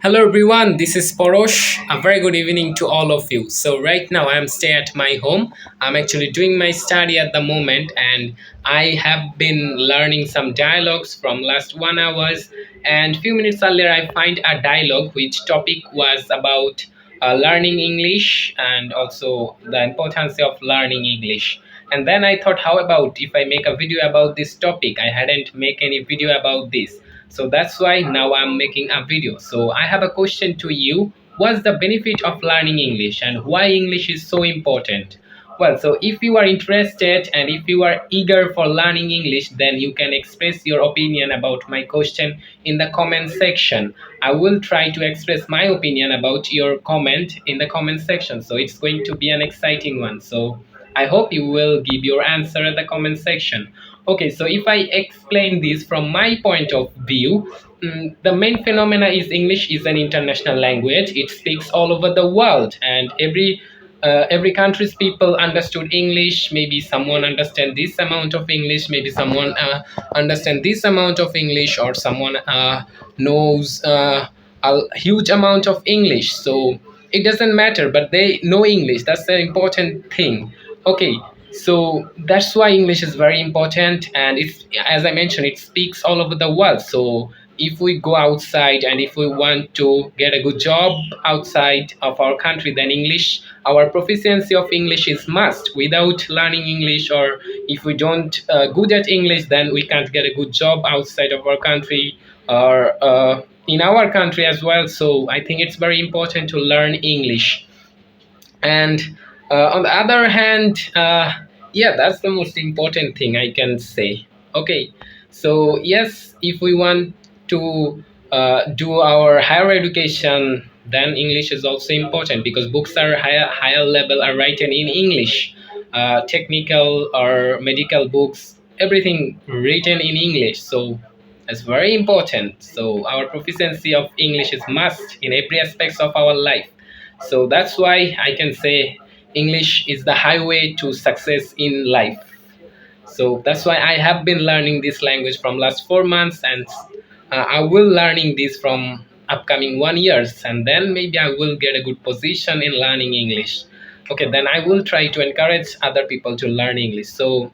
Hello everyone, this is Porosh. A very good evening to all of you. So right now I am stay at my home. I'm actually doing my study at the moment and I have been learning some dialogues from last 1 hours, and few minutes earlier I find a dialogue which topic was about learning English and also the importance of learning English. And then I thought, how about if I make a video about this topic? I hadn't make any video about this, so that's why now I'm making a video. So I have a question to you. What's the benefit of learning English and why English is so important? Well, so if you are interested and if you are eager for learning English, then you can express your opinion about my question in the comment section. I will try to express my opinion about your comment in the comment section. So it's going to be an exciting one. So I hope you will give your answer at the comment section. Okay, so if I explain this from my point of view, the main phenomena is English is an international language. It speaks all over the world, and every country's people understood English. Maybe someone understand this amount of English, maybe someone understand this amount of English, or someone knows a huge amount of English. So it doesn't matter, but they know English. That's the important thing. Okay, so that's why English is very important, and it's, as I mentioned, it speaks all over the world. So if we go outside and if we want to get a good job outside of our country, then English, our proficiency of English is must. Without learning English, or if we don't good at English, then we can't get a good job outside of our country, or in our country as well. So I think it's very important to learn English. And on the other hand, yeah, that's the most important thing I can say. Okay, so yes, if we want to do our higher education, then English is also important, because books are higher level are written in English. Technical or medical books, everything written in English. So it's very important. So our proficiency of English is must in every aspects of our life. So that's why I can say English is the highway to success in life. So that's why I have been learning this language from last 4 months, and I will learning this from upcoming 1 years, and then maybe I will get a good position in learning English. Okay, then I will try to encourage other people to learn English. So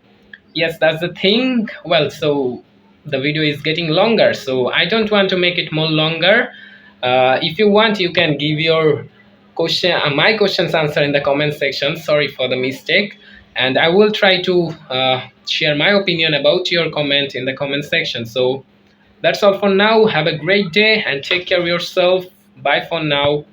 yes, that's the thing. Well, so the video is getting longer, so I don't want to make it more longer. If you want, you can give your question, my questions answer in the comment section. Sorry for the mistake, and I will try to share my opinion about your comment in the comment section. So that's all for now. Have a great day and take care of yourself. Bye for now.